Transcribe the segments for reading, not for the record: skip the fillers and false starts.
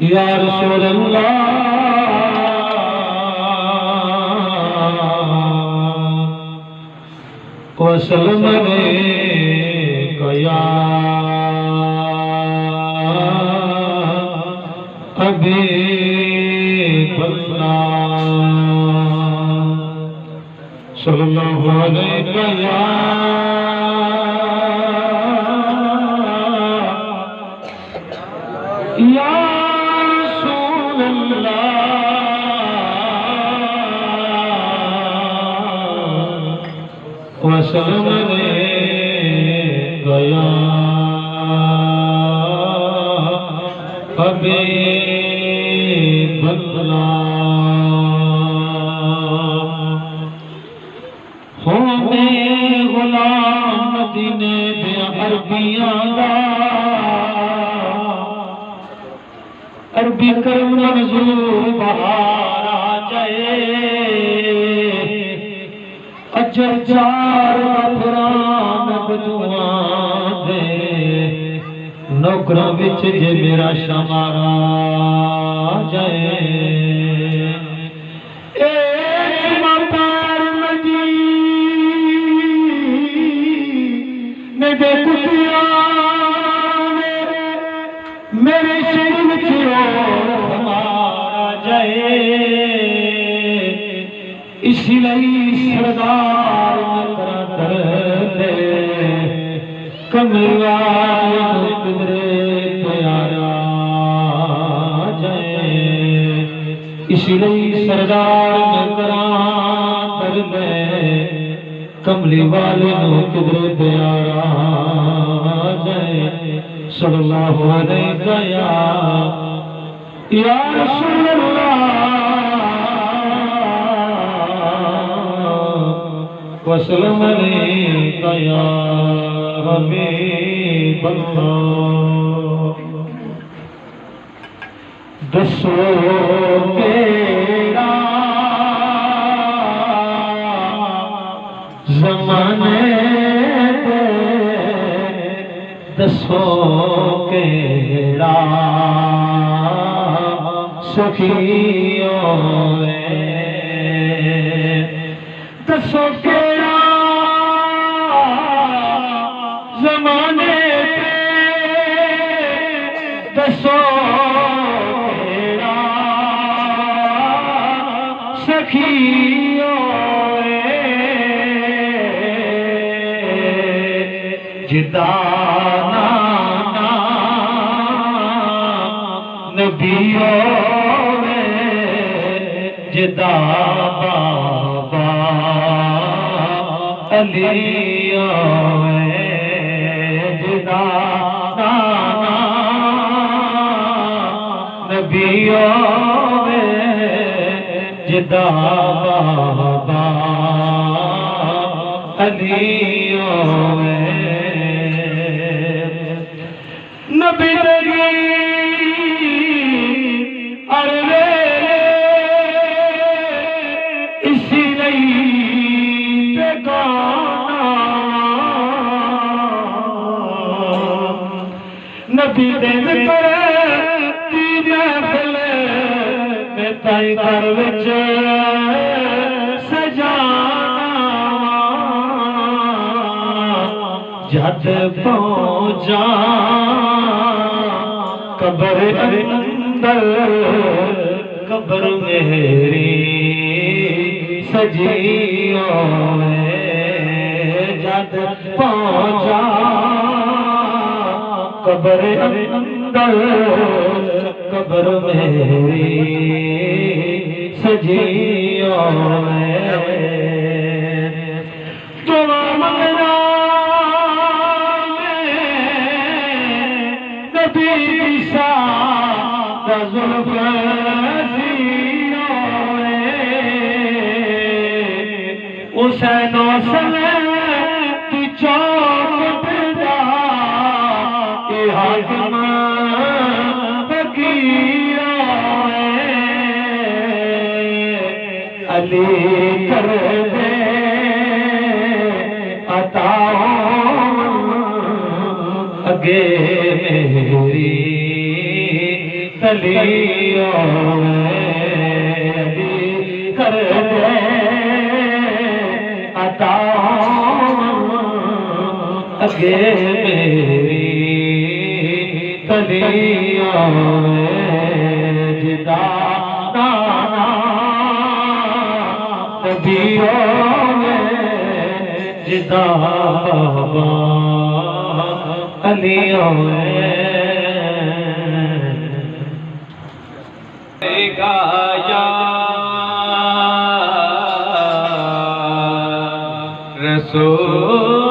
یا رسول اللہ وسلم علیک یا حبیب اللہ صلی اللہ علیہ یا رسول اللہ وسلم علیک یا حبیب اللہ ہوں میں غلام مدینے دے عربیاں دا عربی کر منظور بہار آ جائے اجر چار غفران بدعاں دے نوکراں وچ جے میرا شمار آ جائے اے مطار مدینے دے کتیاں میرے شہر وچ ہمارا جائے اسی لئی سردار مکرہ درد کملوار قدرے پیارا جائے اسی لئی سردار مکرہ درد کملی والے نو قدرے پیارا جائے صلی اللہ علیہ یا رسول اللہ وسلم علیک یا حبیب اللہ دسو کیڑا زمانے دسو کیڑا سخیو دسو کیڑا زمانے دسو کیڑا سخیو جدا نبیوں میں جدا بابا علیوں میں جدا نانا نبیوں میں جدا بابا علیوں میں نبی لگی اسی نہیں بیگانا نبی دے ذکر دی محفل میں تائی گھر وچ سجانا جد پہنچا قبر اندر قبر میری سجیوں میں جد پہنچا قبر اندر قبر میری سجیوں میں دعا منگنا نبی عیسیٰ دا زلف حسین و سلیم کی چوک پہ حاکم فقیروں علی کر دے عطا اگے میری تلیوں کر دے عطا اگے میری تلیوں جدا نانا نبیوں جدا بابا علیوں گایا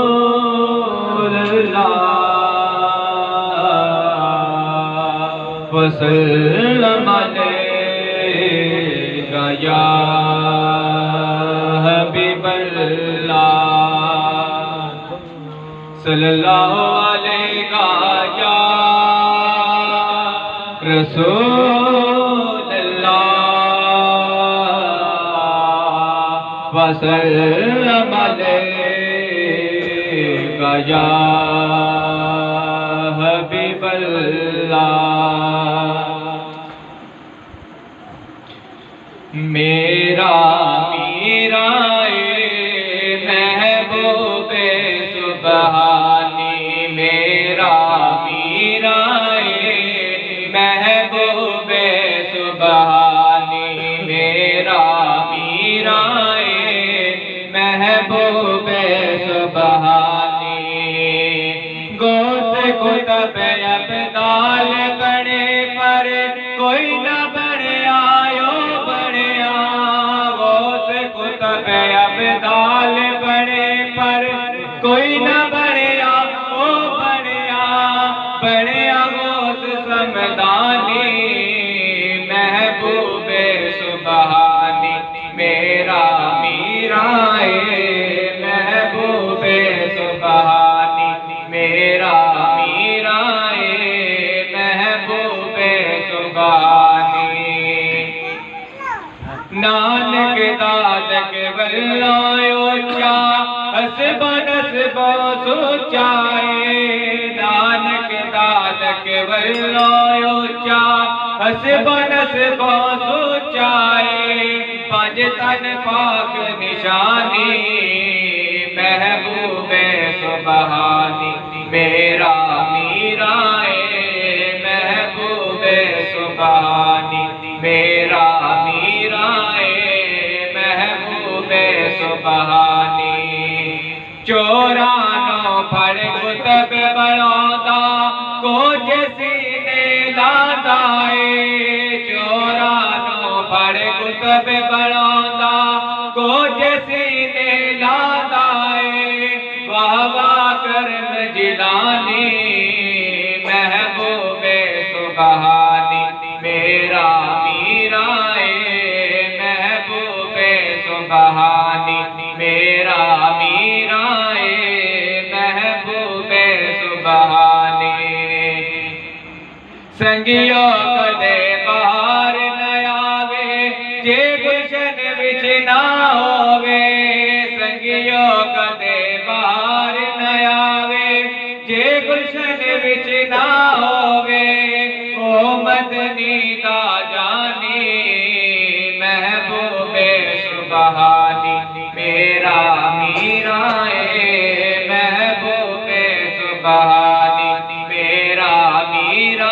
رسول اللہ وسلم علیہ گایا حبیب اللہ صلی اللہ علیہ گایا رسول اللہ وسلم علیہ یا حبیب اللہ میرا میرا محبوب سبحانی میرا میرا محبوب سبحانی میرا میرا محبوب سبحانی گوس کتب ابدال بڑے پر کوئی نہ بڑے آیو بڑے گوس کتب ابدال بڑے پر کوئی نہ بڑے او بڑے غوث سمدانی محبوب سبحانی میرا میرا محبوب سبحانی میرا میرا محبوب سبحانی نانک دادک ولایو چا حسب نسب سوچائے نانک دادک ولایو چا حسب نسب سوچائے پانچ تن پاک نشانی محبوب سبحانی میرا میرا محبوب سبحانی میرا میرا محبوب سبحانی چورانو پھڑ کتب بڑھودا کو جسینے لادائے چورانو پھڑ کتب بڑھودا کو جسینے لادائے واہ کرم جلانی محبوب سبحانی میرا میرا محبوب سبحانی میرا میرا محبوب سبحانی سنگیو کدے باہر نہ آوے جے گلشن وچ نہ ہووے سنگیو کدے باہر نہ آوے جے گلشن وچ نہ ہووے او مدنی دا جانی محبوب سبحانی میرا میرا محبوب سبحانی میرا میرا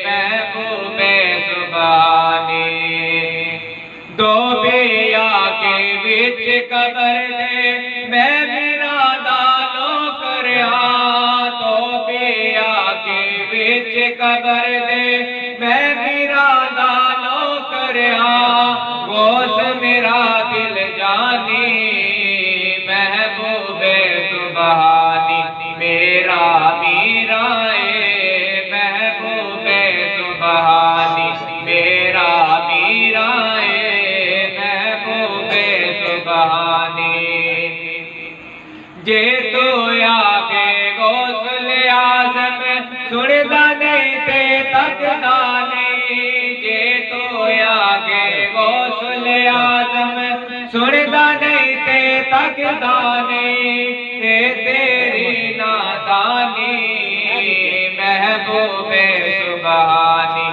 محبوب سبحانی دو بیا کے بچ قبر دے میں میرا دانو کریا دو بیا کے بچ قبر دے میں میرا دانو کریا غوث میرا دل جانی محبوب سبحانی میرا میرا محبوب سبحانی میرا میرا محبوب سبحانی جے تو آگے غوث اعظم سندا نہیں تے تکدا نہیں جے تو آگے غوث اعظم سندا نہیں تے تکدا نہیں تے تیری نادانی محبوب سبحانی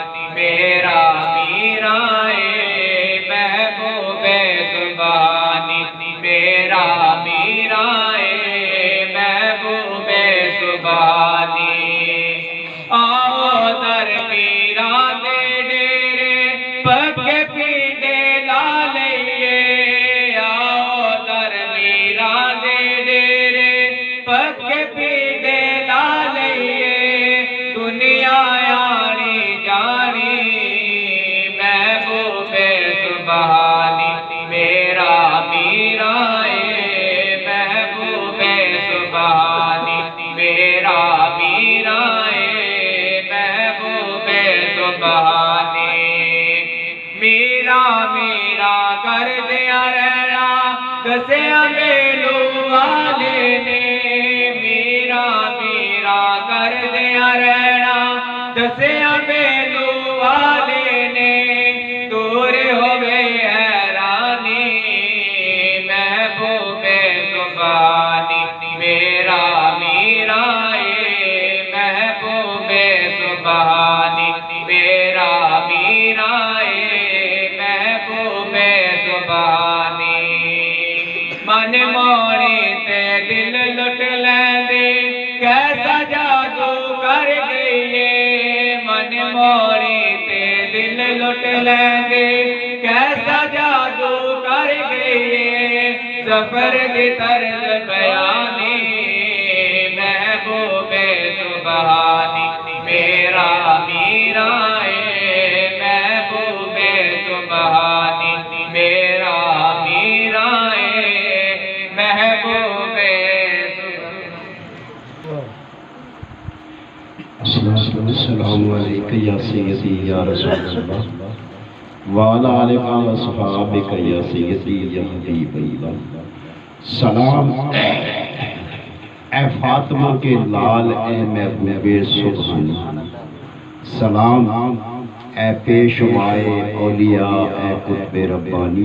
میرائے محبوب سبحانی میرا میرا کر دیا رہنا دسیا میلو والے نے میرا میرا کر دیا رہنا دسیا میلو والے نے دور ہوئے حیرانی محبوب سبحانی میرا میرا محبوب سبحانی میرا میرا محبوب سبحانی من موڑی تے دل لٹ لیندے کیسا جادو کر گئی من موڑی تے دل لٹ لیندے کیسا جادو کر گئی سفر دی طرز بیانی محبوب سبحانی میرا میرا محبوب سبحانی میرا میرا محبوب السلام علیکم یا سیدی یا رسول اللہ وعلی آلک و صحابک یا سیدی یا حبیب اللہ سلام اے فاطمہ کے لال اے محبوب سبحانی سلام اے پیشوائے اولیاء اے قطب ربانی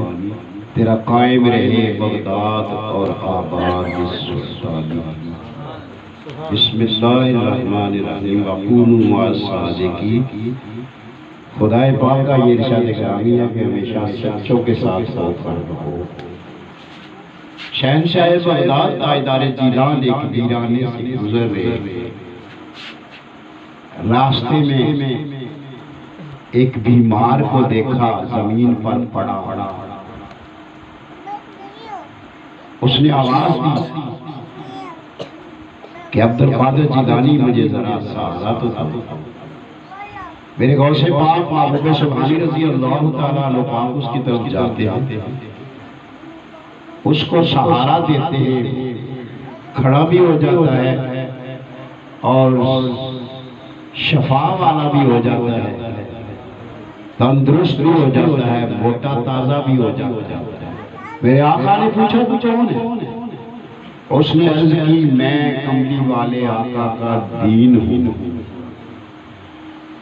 تیرا قائم رہے بغداد اور آباد سلطانی بسم اللہ الرحمن الرحیم وَقُونُوا مَعَ الصَّادِقِينَ خدا پاک کا یہ ارشاد گرامی ہے کہ ہمیشہ سچوں کے ساتھ رہو شہنشاہ بغداد تاجدار جیلان ایک ویرانے سے گزر رہے راستے میں ایک بیمار کو دیکھا زمین پر پڑا اس نے آواز دی کہ عبدالقادر جیلانی مجھے ذرا سہارا تو تھا میرے غوث پاک محبوب سبحانی رضی اللہ تعالیٰ عنہ پاک اس کی طرف جاتے ہیں اس کو سہارا دیتے ہیں کھڑا بھی ہو جاتا ہے اور شفا والا بھی ہو جاتا ہے تندرست بھی ہو جاتا ہے موٹا تازہ بھی ہو جاتا ہے میرے آقا نے پوچھا کون ہے اس نے عرض کی میں کملی والے آقا کا دین ہوں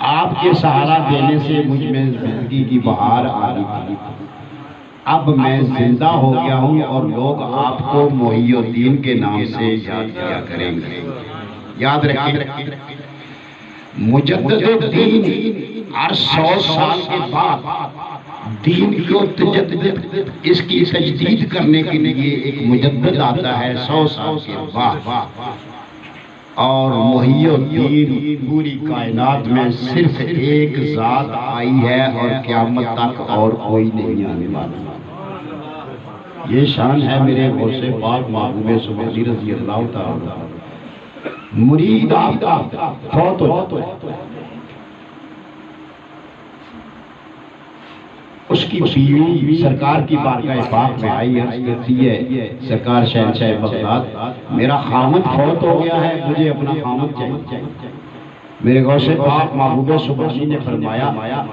آپ کے سہارا دینے سے مجھ میں زندگی کی بہار آ رہی تھی اب میں زندہ ہو گیا ہوں اور لوگ آپ کو محی الدین کے نام سے یاد کیا کریں گے یاد رکھیں مجدد الدین ہر 100 سال کے بعد دین کو تجدد اس کی تجدید کرنے کے لیے ایک مجدد آتا ہے 100 سال کے بعد اور محی الدین پوری کائنات میں صرف ایک ذات آئی ہے اور قیامت تک اور کوئی نہیں آنے والا یہ شان ہے میرے غوث پاک محبوب سبحانی رضی اللہ تعالیٰ مرید آپ کا فوت ہو اس کی بیوی سرکار کی بارگاہ پاک میں آئی عرض کرتی ہے سرکار شہنشاہ بغداد میرا خامد فوت ہو گیا ہے مجھے اپنا خامد چاہیے میرے غوث پاک محبوب سبحانی نے فرمایا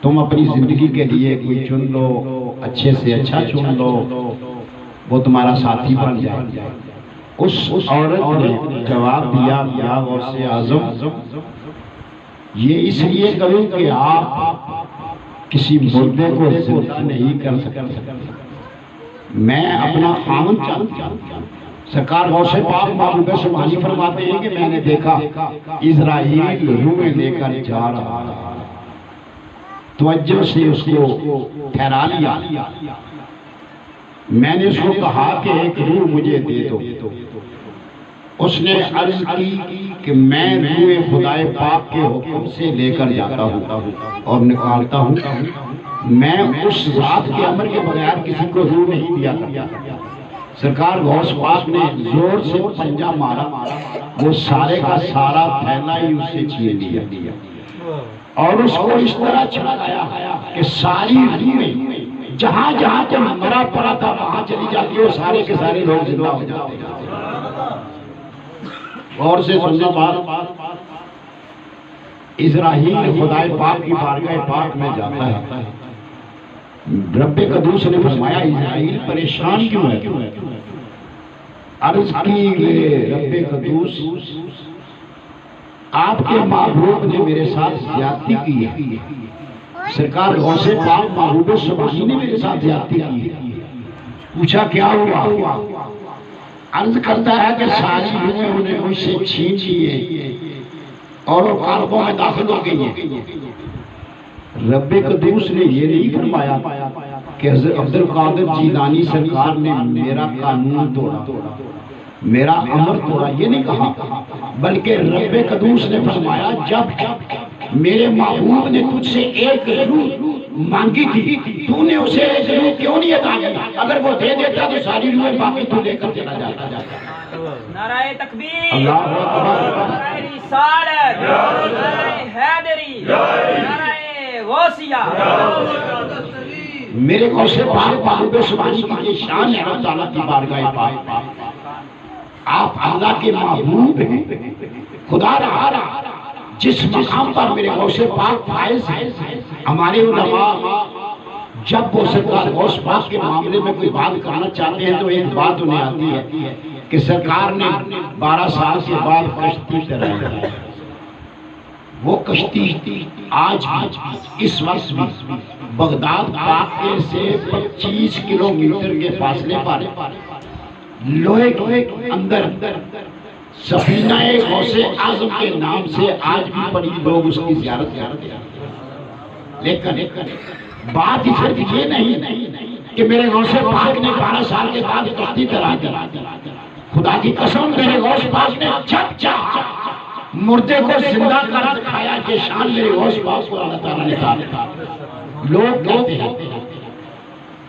تم اپنی زندگی کے لیے کوئی چن لو اچھے سے اچھا چن لو وہ تمہارا ساتھی بن جائے اس عورت نے جواب دیا یا غوث اعظم یہ اس لیے کروں کہ آپ کسی مردے کو زندہ نہیں کر سکتے میں اپنا خامد چاہتا ہوں سرکار غوث پاک محبوب سبحانی فرماتے ہیں کہ میں نے دیکھا اسرائیل روحیں لے کر جا رہا توجہ سے اس کو ٹھہرا لیا میں نے اس کو کہا کہ ایک روح مجھے دے دو اس نے عرض کی کہ میں روح خدائے پاک کے حکم سے لے کر جاتا ہوں اور نکالتا ہوں میں اس ذات کے امر کے بغیر کسی کو روح نہیں دیا کرتا سرکار غوث پاک نے زور سے پنجہ مارا وہ سارے کا سارا تھیلا ہی اس سے چھین لیا اور اس کو اس طرح چھڑایا کہ ساری روحیں جہاں جہاں مرا پڑا تھا وہاں چلی جاتی اور سارے کے سارے لوگ زندہ ہو جاتے غور سے سننا بات، اسرائیل خدائے پاک کی بارگاہ پاک میں جاتا ہے، رب قدوس نے فرمایا اسرائیل پریشان کیوں ہے؟ عرض کی رب قدوس آپ کے محبوب نے میرے ساتھ زیادتی کی ہے، سرکار غوث پاک محبوب سبحانی نے میرے ساتھ زیادتی کی ہے۔ پوچھا کیا ہوا؟ عرض کرتا ہے کہ ساری روحیں انہیں مجھ سے چھین لیے اور وہ قلبوں میں داخل ہو گئی ہیں۔ رب قدوس نے یہ نہیں فرمایا کہ حضرت عبد القادر جیلانی سرکار نے میرا قانون توڑا، میرا امر توڑا، یہ نہیں کہا، بلکہ رب قدوس نے فرمایا جب میرے محبوب نے تجھ سے ایک روح مانگی تھی تو نے اسے ایک روح کیوں نہیں عطا کی؟ اگر وہ دے دیتا تو ساری روحیں باقی تو لے کر چلا جاتا۔ نعرہ تکبیر، اللہ اکبر، نعرہ رسالت، نعرہ حیدری، نعرہ غوثیہ۔ میرے غوث پاک محبوب سبحانی کی یہ شان ہے، اللہ تعالیٰ کی بارگاہ پاک، آپ اللہ کے محبوب ہیں۔ خدا رہا جس مقام پر میرے غوث پاک فائز ہیں، ہمارے علماء جب وہ سرکار غوث پاک کے معاملے میں کوئی بات کرنا چاہتے ہیں تو ایک بات انہیں آتی ہے کہ سرکار نے 12 سال کے بعد کشتی چلائی، وہ کشتی آج اس وقت بھی بغداد پاک سے 25 کلومیٹر کے فاصلے پر لوہے کے اندر سفینہ غوث اعظم کے نام سے آج بھی بڑی لوگ اس کی زیارت کرتے ہیں۔ لیکن بات ہی صرف یہ نہیں کہ میرے غوث پاک نے 12 سال کے بعد کشتی چلا دی، خدا کی قسم میرے غوث پاک نے جب چاہا مردے کو زندہ کر دکھایا کہ شان میرے غوث پاک کو اللہ تعالیٰ نے کہا۔ لوگ کہتے ہیں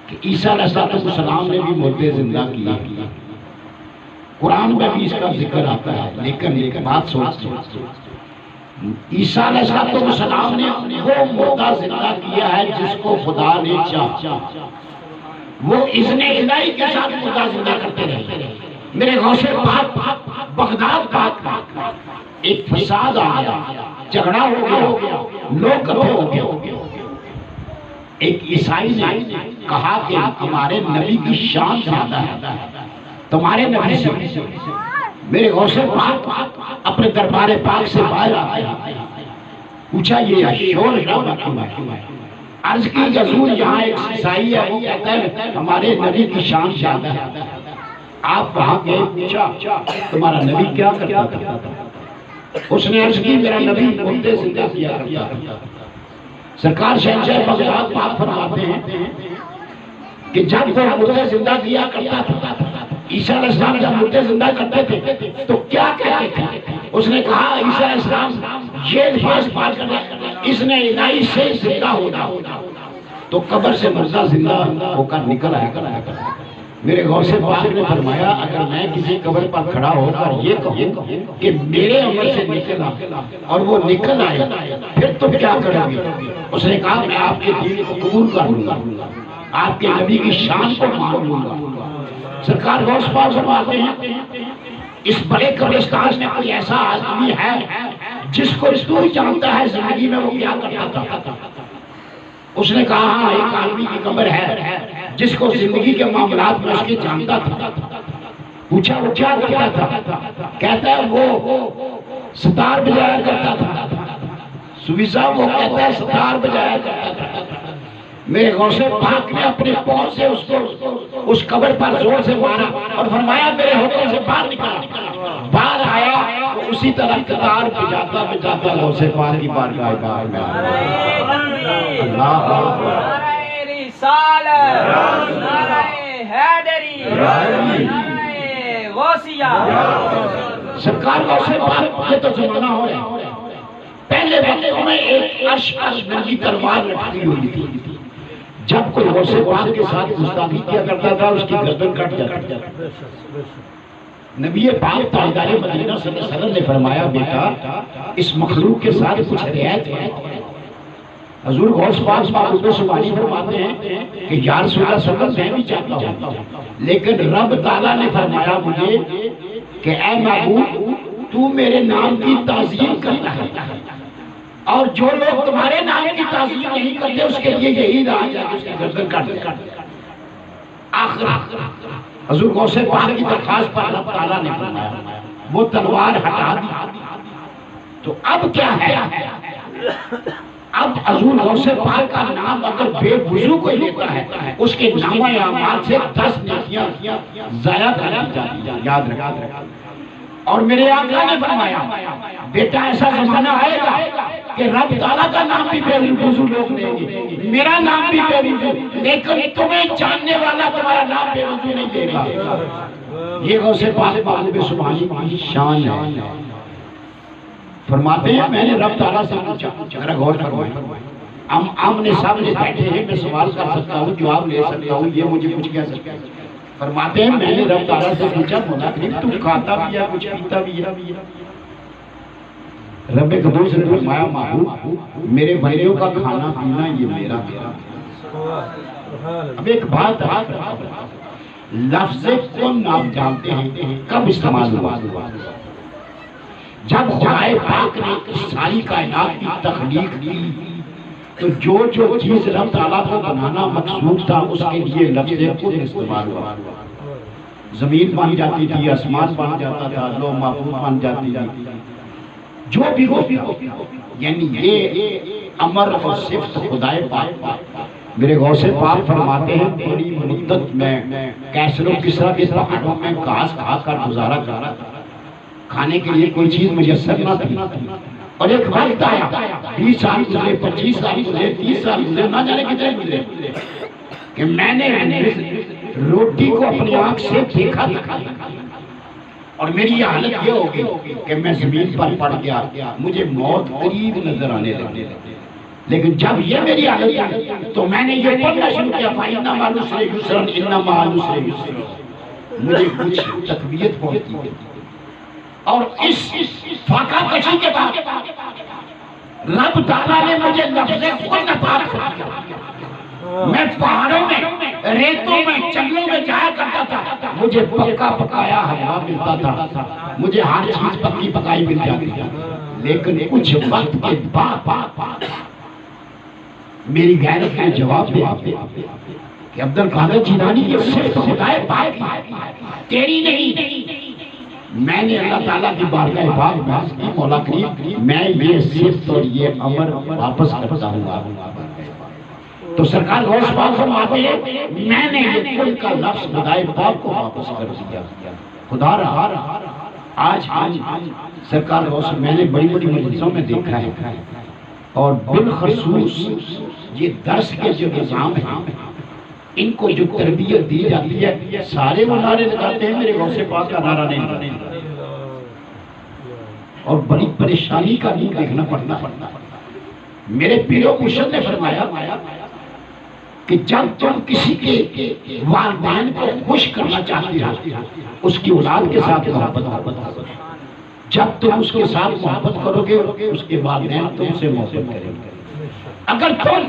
کہ عیسیٰ علیہ السلام نے بھی مردے زندہ کیا، قرآن میں بھی اس کا ذکر آتا ہے، لیکن ایک بات سوچ، عیسیٰ علیہ السلام نے وہ مردہ زندہ کیا ہے جس کو خدا نے چاہا، وہ اذن الہی کے ساتھ مردہ زندہ کرتے رہے۔ میرے غوث پاک بغداد پاک ایک فساد آیا، جھگڑا ہو گیا، لوگ کٹھے ہو گئے۔ ایک عیسائی نے کہا کہ ہمارے نبی کی شان زیادہ ہے تمہارے نبی سے۔ میرے غوث پاک اپنے دربار پاک سے باہر آتے ہیں، پوچھا یہ شور شرابہ کیوں ہے؟ عرض کی حضور یہاں ایک عیسائی ہے، وہ کہتا ہے ہمارے نبی کی شان زیادہ ہے۔ آپ وہاں گئے، پوچھا تمہارا نبی کیا کرتا تھا؟ اس نے عرض کی میرا نبی مردے زندہ کیا کرتا تھا۔ سرکار شہنشاہ بغداد پاک فرماتے ہیں کہ جب وہ مردے زندہ کیا کرتا تھا، عیسیٰ علیہ السلام جب مردے زندہ کرتے تھے تو کیا کہتے تھے؟ اس نے کہا عیسیٰ علیہ السلام یہ الفاظ پاک کرنا، اس نے الہی سے زندہ ہونا تو قبر سے مردہ زندہ ہو کر نکل آیا۔ میرے غوث پاک نے فرمایا اگر میں کسی قبر پر کھڑا ہو کر یہ کہوں کہ میرے عمر سے نکلا اور وہ نکل آئے پھر تم کیا کرو گے؟ اس نے کہا میں آپ کے دین کو قبول کر لوں گا، آپ کے نبی کی شان کو مان لوں گا۔ سرکار غوث پاک فرماتے ہیں اس بڑے قبرستان میں کوئی ایسا آدمی ہے جس کو تو جانتا ہے زندگی میں وہ کیا کرتا تھا؟ اس نے کہا ہاں ایک آدمی کی قبر ہے جس کو زندگی کے معاملات میں اس کی جانتا تھا۔ پوچھا وہ کیا کرتا تھا؟ کہتا ہے وہ ستار بجایا کرتا تھا۔ صوفی صاحب وہ کہتا ہے ستار بجایا کرتا تھا۔ میرے غوث پاک نے اپنے پاؤں سے اس قبر پر زور سے مارا اور فرمایا میرے حکم سے باہر نکلا۔ باہر آیا وہ اسی طرح ستار بجاتا بجاتا غوث پاک کی بارگاہ میں آیا۔ اللہ نعرہ رسالت، نعرہ حیدری، نعرہ غوثیہ۔ سرکار غوث پاک یہ تو زمانہ ہو رہا ہے، پہلے وقت میں ایک عرش پر ننگی تلوار لٹکی ہوئی تھی، جب کوئی غوث پاک کے ساتھ گستاخی کیا کرتا تھا اس کی گردن کٹ جاتی۔ نبی پاک تاجدار مدینہ صلی اللہ علیہ وسلم نے فرمایا بیٹا اس مخلوق کے ساتھ کچھ رعایت ہے۔ حضور غوث پاک محبوب سبحانی فرماتے ہیں کہ یا رسول اللہ صلی اللہ علیہ وسلم میں بھی چاہتا ہوں، لیکن رب تعالیٰ نے فرمایا مجھے کہ اے محبوب تو میرے نام کی تعظیم کرتا ہے اور جو لوگ تمہارے نام کی تعظیم نہیں کرتے اس کے لیے یہی راج ہے کہ اس کی گردن کاٹ دے۔ آخر حضور غوث پاک کی درخواست پر اللہ تعالیٰ نے فرمایا وہ تلوار ہٹا دی۔ تو اب کیا ہے؟ اب حضور غوث پاک کا نام اگر بے وضو کوئی لیتا ہے اس کے نامہ اعمال سے 10 نیکیاں ضائع کر دی جاتی ہیں، یاد رکھا۔ اور میرے آقا نے فرمایا بیٹا ایسا زمانہ آئے گا کہ رب تعالیٰ کا نام بھی بے وضو لوگ لیں گے، میرا نام بھی بے وضو، لیکن تمہیں جاننے والا تمہارا نام بے وضو نہیں دے گا۔ یہ غوث پاک محبوب سبحانی کی شان ہے۔ فرماتے ہیں میں نے رب تعالیٰ سے پوچھا، ذرا غور فرمائیں، ہم آمنے سامنے بیٹھے ہیں، میں سوال کر سکتا ہوں، جواب لے سکتا ہوں، یہ مجھے کچھ کہہ سکتا ہے۔ فرماتے ہیں میں نے رب تعالیٰ سے پوچھا مولا کریم تو کھاتا بھی ہے کچھ پیتا بھی ہے؟ رب قدوس نے فرمایا محبوب میرے بندوں کا کھانا پینا یہ میرا۔ اب ایک بات لفظ کون آپ جانتے ہیں کب استعمال ہوا؟ جب خدائے پاک نے ساری کائنات کی تخلیق کی تو جو چیز رب تعالیٰ کو بنانا مقصود تھا اس کے لیے لفظ خود استعمال ہوا۔ زمین بن جاتی تھی، آسمان بن جاتا تھا، لوح محفوظ بن جاتی تھی، جو بھی ہو یعنی یہ امر اور صفت خدائے پاک۔ میرے غوث پاک فرماتے ہیں بڑی مدت میں کیسر و کسرا کے پہاڑوں میں گھاس کھا کر گزارا کر رہا تھا، کھانے کے لیے کوئی چیز میسر نہ تھی۔ اور ایک وقت آیا 20 سال گزرے، 25 سال گزرے، 30 سال گزرے، نہ جانے کتنے گزرے کہ میں نے روٹی کو اپنی آنکھ سے دیکھا تھا اور میری یہ حالت یہ ہوگی کہ میں زمین پر پڑ گیا، مجھے موت قریب نظر آنے لگی۔ لیکن جب یہ میری حالت ہے تو میں نے یہ پڑھنا شروع کیا فَإِنَّ مَعَ الْعُسْرِ يُسْرًا إِنَّ مَعَ الْعُسْرِ يُسْرًا، مجھے کچھ تقویت پہنچتی ہے۔ اور اس فاقہ کشی کے بعد رب تعالیٰ نے مجھے لفظ خود نفاذ کر دیا۔ میں پہاڑوں میں، ریتوں میں، جنگلوں میں جایا کرتا تھا، مجھے پکا پکایا حلوہ ملتا تھا، مجھے ہر چیز پکی پکائی مل جاتی تھی۔ لیکن کچھ وقت کے بعد میری غیرت نے جواب دیا کہ عبد القادر جیلانی یہ صرف خدائے پاک کی، تیری نہیں۔ میں نے اللہ تعالیٰ کی بارگاہ پاک میں عرض کی مولا کریم میں یہ صفت اور یہ امر واپس کرتا ہوں۔ تو سرکار غوث پاک فرماتے ہیں میں نے یہ کل کا لفظ خدائے پاک کو واپس کر دیا۔ خدا رہا آج سرکار غوث میں نے بڑی بڑی مجلسوں میں دیکھا ہے اور بالخصوص یہ درس کے جو نظام ہیں ان کو جو تربیت دی جاتی ہے سارے وہ نعرے لگاتے ہیں، میرے غوث پاک کا نعرہ نہیں، اور بڑی پریشانی کا منہ دیکھنا پڑتا۔ میرے پیر و مرشد نے فرمایا کہ جب تم کسی کے والدین کو خوش کرنا چاہتی ہو اس کی اولاد کے ساتھ محبت کرو، جب تم اس کے ساتھ محبت کرو گے اس کے والدین تم سے محبت کریں گے۔ اگر تم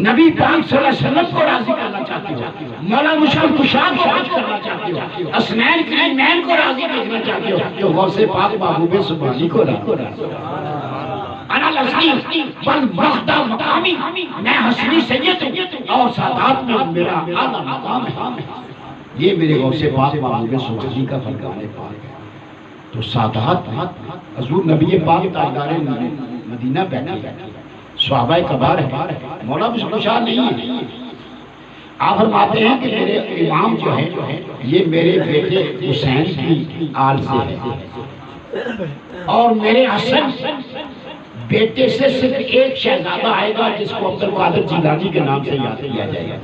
نبی پاک صلی اللہ علیہ وسلم کو راضی کرنا چاہتے ہو، مولا مشکل کشاد کو راضی کرنا چاہتے ہو، اسنین کریمین کو راضی کرنا چاہتے ہو، تو غوث پاک محبوب سبحانی کو راضی انا الحسنی والمخدع مقامی، میں حسنی سید ہوں اور سادات میں میرا اعلیٰ مقام ہے۔ یہ میرے غوث پاک محبوب سبحانی کا فرمان پاک ہے۔ تو سادات حضور نبی پاک تاجدار مدینہ بیٹھے صحابہ کبار ہے، مولا مشکل شاہ نہیں ہے۔ آپ فرماتے ہیں کہ میرے امام جو ہے یہ میرے بیٹے حسین کی آل سے ہے اور میرے حسن بیٹے سے صرف ایک شہزادہ آئے گا جس کو عبد القادر جیلانی کے نام سے یاد کیا جائے گا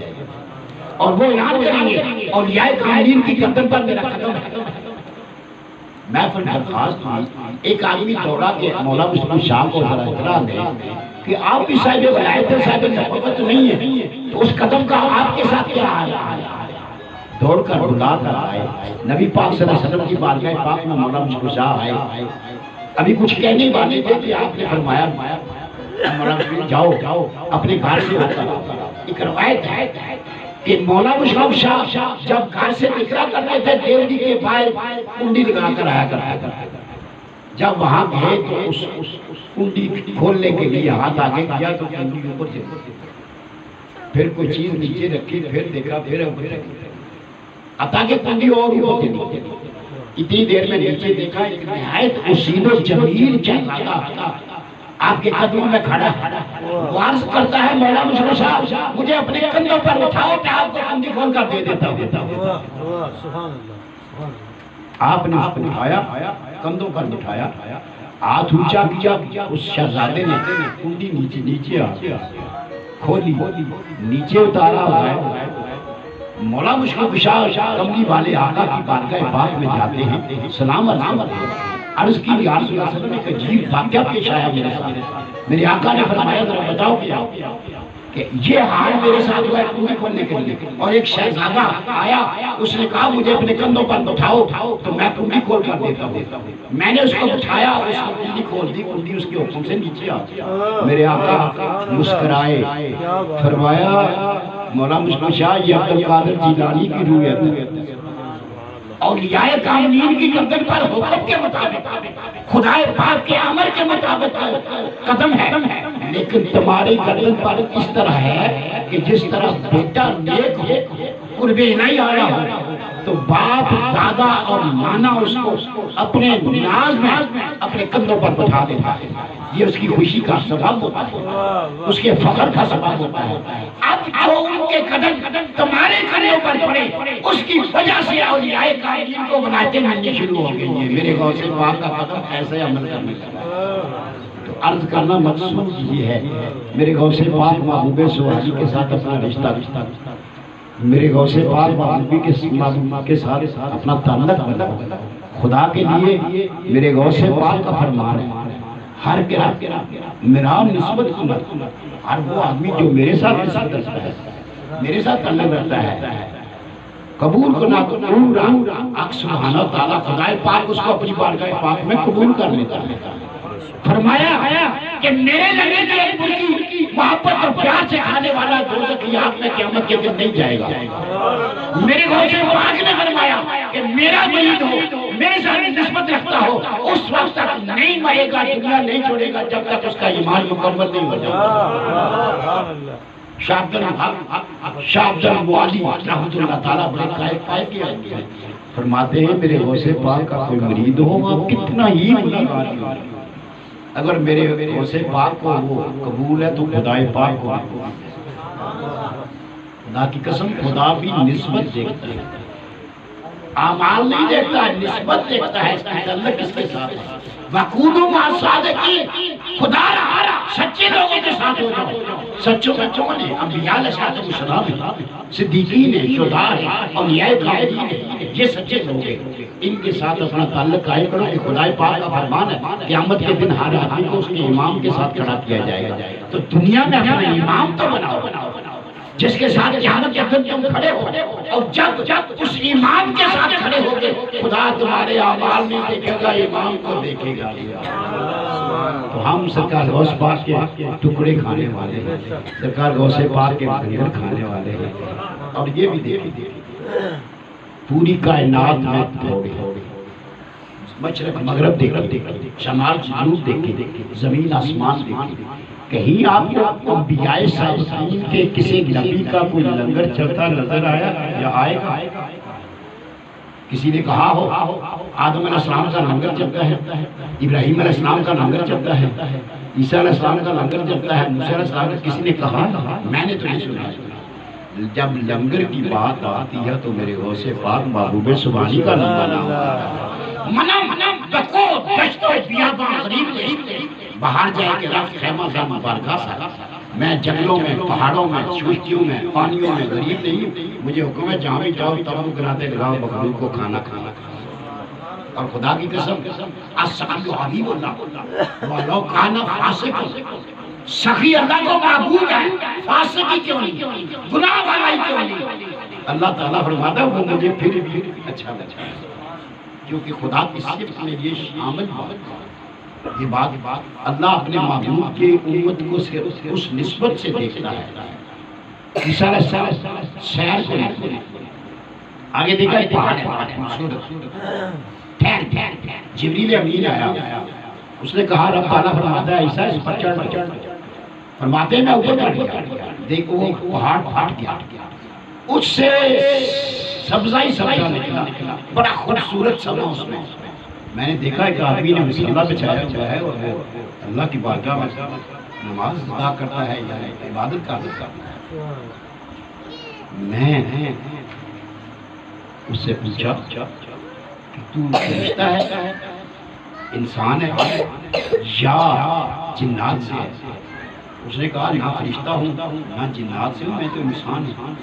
اور وہ اعلان کریں گے اولیاء کاملین کی قدم پر میرا قدم ہے۔ میں درخواست کی ایک آدمی دوڑا کہ مولا مشکل شاہ کو ذرا اطلاع دیں کہ آپ بھی صاحب ولایت صاحب نبوت نہیں ہے تو اس قدم کا آپ کے ساتھ کیا ہے؟ دوڑ کر بلا کر آئے نبی پاک صلی اللہ علیہ وسلم کی بارگاہ پاک میں مولا مشکل شاہ آئے، ابھی کچھ کہنے والے تھے کہ آپ نے فرمایا مولا مشکل جاؤ اپنے گھر سے ہوتا۔ ایک روایت ہے کہ مولا مشکل شاہ جب گھر سے نکلا کرتے تھے دیوری کے باہر کنڈی لگا کر آیا کرتا تھا جب وہاں گئے تو اس کنڈی کھولنے کے لیے ہاتھ آگے کیا تو کنڈی اوپر سے پھر کوئی چیز نیچے رکھی پھر دیکھا پھر اوپر عطا کہ کنڈی اور اوپر سے نیچے اتنی دیر میں نیچے دیکھا ایک نہایت حسین و جمیل شہزادہ آپ کے قدموں میں کھڑا عرض کرتا ہے مولا مشرف صاحب مجھے اپنے کندھوں پر اٹھاؤ کہ آپ کو کنڈی کھول کر دے دیتا ہوں۔ آپ نے اس کو اٹھایا کندھوں پر بٹھایا ہاتھ اونچا کیا اس شہزادے نے کنڈی نیچے آ کھولی نیچے اتارا ہے۔ مولا مشکل کشا کملی والے آقا کی بارگاہ پاک میں جاتے ہیں سلام عرض کی یا رسول اللہ صلی اللہ علیہ وسلم ایک عجیب واقعہ پیش آیا میرے ساتھ۔ میرے آقا نے فرمایا ذرا بتاؤ کیا کہ یہ حال میرے ساتھ ہوا ہے کنڈی کھولنے کے لیے اور ایک شہزادہ آیا اس نے کہا مجھے اپنے کندھوں پر بٹھاؤ تو میں کنڈی کھول کر دیتا ہوں۔ میں نے اس کو بٹھایا اس نے کنڈی کھول دی کنڈی اس کے حکم سے نیچے آ گئی۔ میرے آقا مسکرائے فرمایا مولا مشکل شاہ یہ عبد القادر جیلانی کی روح ہے اولیاء کاملین کی گردن پر حکم کے مطابق خدا پاک کے امر کے مطابق قدم ہے لیکن تمہاری گردن پر اس طرح ہے کہ جس طرح بیٹا نیک ہو قرب الہی آیا ہو تو باپ دادا اور نانا اس کو اپنے نیاز میں اپنے کندھوں پر بٹھا دیتا ہے۔ یہ اس کی خوشی کا سبب ہوتا ہے اس کے فخر کا سبب ہوتا ہے۔ اب جو ان کے قدم تمہارے کندھوں پر پڑے اس کی وجہ سے اولیاء کاملین کو بناتے ماننے شروع ہو گئی ہیں۔ میرے غوث پاک کا قدم ایسے عمل کرنے لگا۔ تو عرض کرنا مقصود یہ ہے میرے غوث پاک محبوب سوالی کے ساتھ اپنا رشتہ میرے غوث پاک محبوب کے ساتھ اپنا تعلق بنا خدا کے لیے میرے غوث پاک کا فرمان ہے ہر میرا نسبت ہر وہ آدمی جو میرے ساتھ نسبت رکھتا ہے میرے ساتھ تعلق رکھتا ہے قبول کو نہ سبحانہ تعالیٰ خدا پاک اس کو اپنی بارگاہ پاک میں قبول کر لیتا ہے۔ فرمایا کہ میرے لگے جو ایک ملکی محبت اور پیار سے کھانے والا دوزخ کی آگ میں قیامت کے دن نہیں جائے گا۔ میرے غوث پاک نے فرمایا کہ میرا مرید ہو میرے ساتھ نسبت رکھتا ہو اس وقت تک نہیں مرے گا دنیا نہیں چھوڑے گا جب تک اس کا ایمان مکمل نہیں ہو جائے گا۔ شاہ عبد الوالی رحمت اللہ تعالیٰ بڑے قائد پائے کے فرماتے ہیں میرے غوث پاک کا کوئی مرید ہو آپ کتنا ہی گناہگار ہو اگر میرے غوث پاک کو وہ قبول ہے تو خدائے پاک کو خدا کی قسم خدا بھی نسبت دیکھتا ہے اعمال نہیں دیکھتا ہے نسبت دیکھتا ہے اس کا تعلق کس کے ساتھ ہے۔ وَقُولُوا مَعَ الصَّادِقِينَ خدا رہا سچے لوگوں کے ساتھ ہو جاؤ سچوں نے انبیاء علیہ السلام صدیقین ہیں شہداء ہیں اولیاء کاملین ہیں یہ سچے لوگ ہیں ان کے ساتھ اپنا تعلق قائم کرو کہ خدائے پاک کا فرمان ہے قیامت کے دن ہر آدمی کو اس کے امام کے ساتھ کھڑا کیا جائے گا۔ تو دنیا میں اپنا امام تو بناؤ جس کے ساتھ قیامت کے دن تم کھڑے ہو اور جب اس امام کے ساتھ کھڑے ہو گے خدا تمہارے اعمال نہیں دیکھے گا امام کو دیکھے گا۔ تو ہم سرکار غوث پاک کے ٹکڑے کھانے والے ہیں سرکار غوث پاک کے بھنگر کھانے والے ہیں اور یہ بھی دیکھیں پوری کائنات میں مشرق مغرب دیکھیں شمال جنوب دیکھیں زمین آسمان دیکھیں کہیں آپ کو انبیاء صالحین کے کسی نبی کا کوئی لنگر چلتا نظر آیا یا آئے گا؟ کسی نے کہا ہو آدم علیہ السلام کا لنگر چلتا ہے ابراہیم علیہ السلام کا لنگر چلتا ہے عیسیٰ علیہ السلام کا لنگر چلتا ہے موسیٰ علیہ السلام کا کسی نے کہا میں نے تو نہیں سنا۔ جب لنگر کی بات آتی ہے تو میرے غوث پاک محبوب سبحانی کا نام منم دکو دشت و بیاباں غریب باہر جائے کہ رفت خیمہ زمان مبارکہ سا میں جنگلوں میں پہاڑوں میں چوشتیوں میں پانیوں میں غریب نہیں ہوں مجھے حکم ہے جہاں بھی جاؤ تبو گراتے لگاؤ مخلوق کو کھانا اور خدا کی قسم السقی حبیب اللہ ولو کانا فاسق سخی اللہ کو معبود ہے فاسقی کیوں نہیں گناہ والا ہی کیوں نہیں اللہ تعالیٰ فرماتا ہے وہ مجھے پھر بھی اچھا لگتا ہے کیونکہ خدا کی صفت میں یہ شامل یہ بات اللہ اپنے معبود کے امت کو اس نسبت سے دیکھتا ہے عیسیٰ علیہ السلام سیر کو آگے دیکھا ہے پہاڑ خوبصورت جبریل امین آیا، اس نے کہا رب تعالیٰ فرماتا ہے عیسیٰ اس پر چڑھ، فرماتے ہیں میں اوپر چڑھ گیا، دیکھو وہ پہاڑ پھاٹ گیا، اس سے سبزہ ہی سبزہ نکلا، بڑا خوبصورت سما اس میں نے دیکھا ایک آدمی نے مصلی بچھایا ہوا ہے اور وہ اللہ کی بارگاہ میں نماز ادا کرتا ہے یا عبادت کرتا ہے۔ میں اس سے پوچھا کہ تو فرشتہ ہے، انسان ہے یا جنات سے ہے؟ اس نے کہا نہ فرشتہ ہوں نہ جنات سے ہوں، میں تو انسان ہوں۔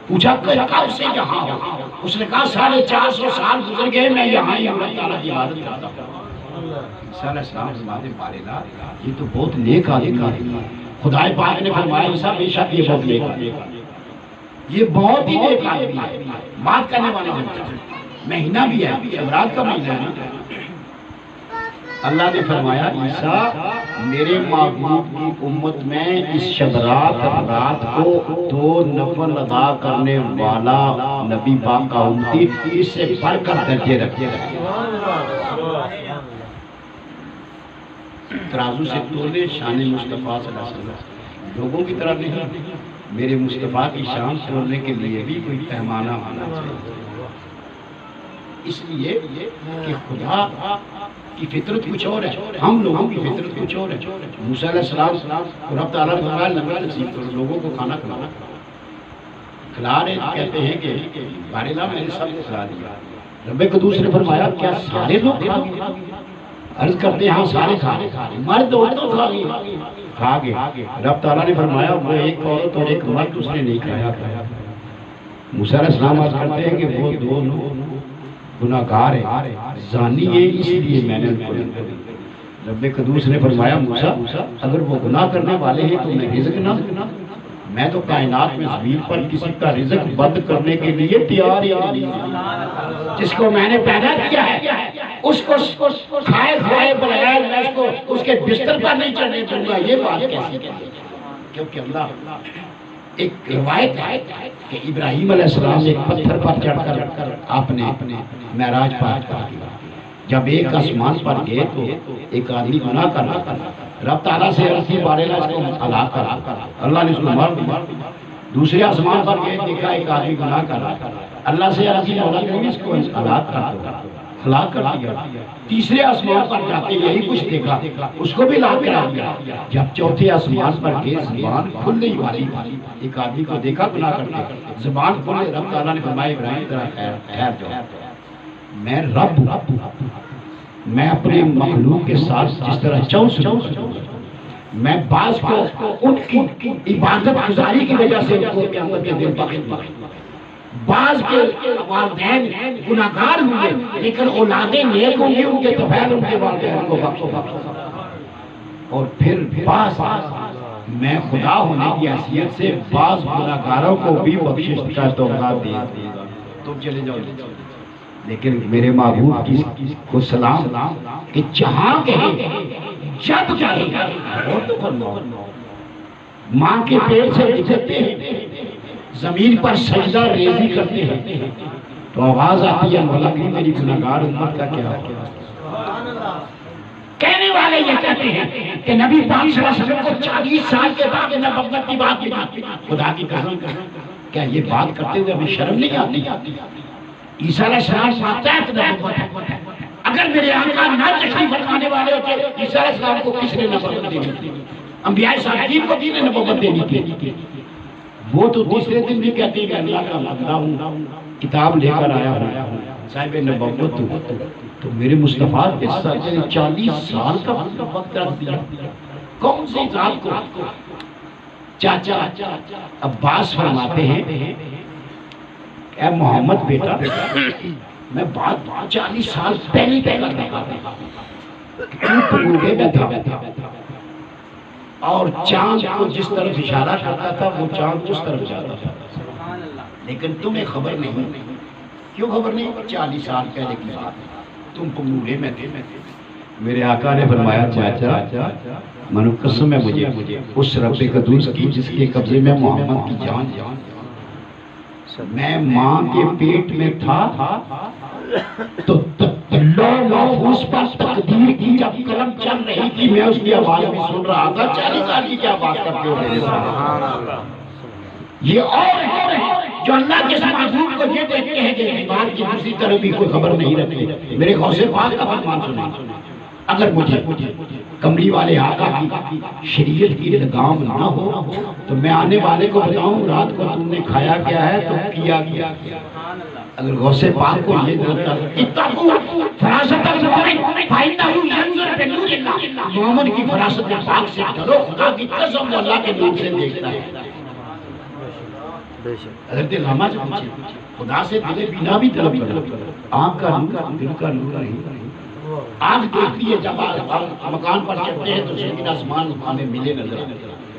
پوچھا کب سے یہاں ہو؟ اس نے کہا 450 سال گزر گئے میں یہاں ہی اللہ تعالیٰ کی عبادت کرتا ہوں۔ عیسیٰ علیہ السلام فرماتے ہیں بارلا یہ تو بہت نیک آدمی ہے۔ خدا پاک نے فرمایا عیسیٰ بے شک یہ بہت نیک آدمی ہے، یہ بہت ہی نیک آدمی ہے، بات کرنے والا ہے، مہینہ بھی ہے، شبرات کا مہینہ ہے۔ اللہ نے فرمایا عیسیٰ میرے محبوب کی امت میں اس شبرات رات کو 2 نفل ادا کرنے والا نبی پاک کا امتی اس سے بڑھ کر درجے رکھے۔ ترازو سے تولے شان مصطفیٰ صلی اللہ علیہ وسلم، لوگوں کی طرح نہیں، میرے مصطفیٰ کی شان تولنے کے لیے بھی کوئی پیمانہ ہونا چاہیے۔ اس لیے کہ خدا کی فطرت کچھ اور ہے، ہم لوگوں کی فطرت کچھ اور ہے۔ موسیٰ علیہ السلام کو رب تعالیٰ نے فرمایا لنگر نصیب کرو، لوگوں کو کھانا کھلانا، کھلا رہے کہتے ہیں کہ بارلا میں نے سب کو کھلا دیا۔ رب قدوس نے فرمایا کیا سارے لوگ کھا گئے؟ عرض کرتے ہیں ہاں سارے کھا گئے، مرد عورتوں کھا گئے۔ رب تعالیٰ نے فرمایا وہ ایک عورت اور ایک مرد اس نے نہیں کھایا۔ موسیٰ علیہ السلام عرض کرتے ہیں کہ وہ دونوں گناہگار ہے، زانی ہے، اس لیے میں نے ان کو نہیں کیا۔ رب قدوس نے فرمایا موسیٰ اگر وہ گناہ کرنے والے ہیں تو میں رزق نہ دوں، میں تو کائنات میں زمین پر کسی کا رزق بند کرنے کے لیے تیار ہی نہیں، جس کو میں نے پیدا کیا ہے اس کو کھائے کھائے بغیر میں اس کے بستر پر نہیں چڑھنے دوں گا۔ یہ بات کیسی ہے؟ کیونکہ اللہ ایک روایت ہے کہ ابراہیم علیہ السلام ایک پتھر پر چڑھ کر آپ نے معراج پار کیا۔ جب ایک آسمان پر گئے تو ایک آدمی گناہ کر رہا تھا، رب تعالیٰ سے عرض کی بارلا اس کو ہلاک کر، اللہ نے اس کو مار دیا۔ دوسرے آسمان پر گئے دیکھا ایک آدمی گناہ کر رہا تھا، اللہ سے عرض کی مولا کریم اس کو ہلاک کر دیا۔ تیسرے آسمان پر جاتے یہی کچھ دیکھا، اس کو بھی ہلاک کرا دیا۔ جب چوتھے آسمان پر گئے زبان کھلنے والی ایک آدمی کو دیکھا گناہ کرتے، زبان کھلے، رب تعالیٰ نے فرمایا ابراہیم ذرا ٹھہر جاؤ، میں رب ہوں، میں اپنے مخلوق کے ساتھ جس طرح چاہوں سلوک کروں گا۔ میں بعض کو ان کی عبادت گزاری کی وجہ سے ان کو قیامت کے دن بخش دوں، بعض کے والدین گناہگار ہوئے لیکن اولادیں نیک ہوں گی، ان کے طفیل ان کے والدین کو بخشو۔ اور پھر بعض میں خدا ہونے کی حیثیت سے بعض گناہگاروں کو بھی بخشش کا توقع دے گا۔ تم چلے جاؤ، لیکن میرے محبوب کو سلام کہ جہاں کہیں جب کہیں ماں کے پیٹ سے گزرتے ہیں، زمین پر سجدہ ریزی کرتے ہیں تو آواز آتی ہے مولا کی میری گناہگار امت کا کیا ہو؟ کہنے والے یہ کہتے ہیں کہ نبی پاک صلی اللہ علیہ وسلم کو 40 سال کے بعد نبوت کی بات ملی، خدا کی قسم کیا یہ بات کرتے ہوئے ہمیں شرم نہیں آتی؟ عیسیٰ علیہ السلام ماتحت نبوت ہے، اگر میرے آقا نہ تشریف فرمانے والے ہوتے عیسیٰ علیہ السلام کو کس نے نبوت دینی تھی؟ انبیاء صالحین کو کس نے نبوت دینی تھی؟ وہ تو تیسرے دن بھی کہتے ہیں کہ اللہ کا بندہ ہوں، کتاب لے کر آیا ہوں، صاحب نبوت ہوں، تو میرے مصطفیٰ کے ساتھ 40 سال کا وقت رکھ دیا، کون سی ذات کو؟ چاچا عباس فرماتے ہیں اے محمد بیٹا میں بات 40 سال پہلے کر رہا تھا اور چاند کو جس طرف اشارہ کرتا تھا وہ چاند اس طرف جاتا تھا، لیکن تمہیں خبر نہیں۔ کیوں خبر نہیں؟ 40 سال پہلے کی بات، تم پنگولے میں تھے۔ میرے آقا نے فرمایا چاچا منو قسم ہے مجھے اس رب قدوس کی جس کے قبضے میں محمد کی جان، میں ماں کے پیٹ میں تھا تو لوح محفوظ پر تقدیر کی جب قلم چل رہی تھی میں اس کی آواز بھی سن رہا تھا 40 سال کی کیا بات کرتے ہو میرے ساتھ. یہ اور ہے جو اللہ کے معذور کو یہ دیکھتے ہیں کہ دیوار کی دوسری طرف بھی کوئی خبر نہیں رکھتے. میرے غوث پاک کا فرمان سنیں. اگر مجھے کملی والے آقا کی شریعت کی لگام نہ ہو تو میں آنے والے کو بتاؤں رات کو تم نے کھایا کیا ہے تو کیا کیا. اگر غوث پاک کو یہ محمد کی فراست پاک سے ڈرو خدا کی قسم اللہ کے نام سے دیکھتا ہے. حضرت علامہ سے پوچھے خدا سے دل بینا بھی طلب کرو. آنکھ کا نور دل کا نور نہیں. آنکھ دیکھتی ہے جب مکان پر چڑھتے ہیں تو زمین آسمان ہمیں ملے نظر.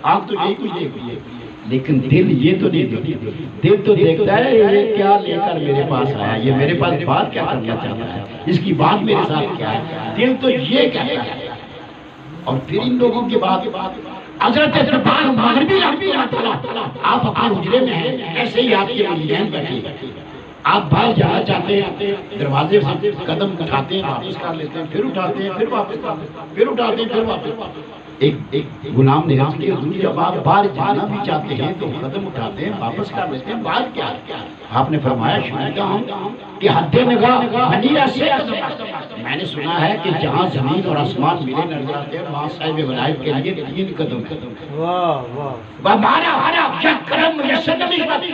آنکھ تو یہی کچھ دیکھتی ہے لیکن دل یہ تو نہیں دیکھتی. دل تو دیکھتا ہے یہ کیا لے کر میرے پاس آیا, یہ میرے پاس بات کیا کرنا چاہتا ہے, اس کی بات میرے ساتھ کیا ہے. دل تو یہ کہتا ہے. اور پھر ان لوگوں کی بات حضرت دربار مغربی آپ اپنے حجرے میں ہیں ایسے ہی آپ کے والدین بیٹھے, آپ باہر جانا چاہتے ہیں دروازے سے قدم اٹھاتے ہیں واپس کر لیتے ہیں, پھر اٹھاتے ہیں پھر واپس کرتے ہیں, پھر اٹھاتے ہیں پھر واپس. ایک غلام نے عرض کیا حضور جب آپ باہر جانا بھی چاہتے ہیں تو قدم اٹھاتے ہیں واپس کر لیتے ہیں, باہر کیا. آپ نے فرمایا شنیدہ ہوں کہ حد نگاہ منیرہ سے میں نے سنا ہے کہ جہاں زمین اور آسمان ملے نظر آتے ہیں وہاں صاحب ولایت کے لیے 3 قدم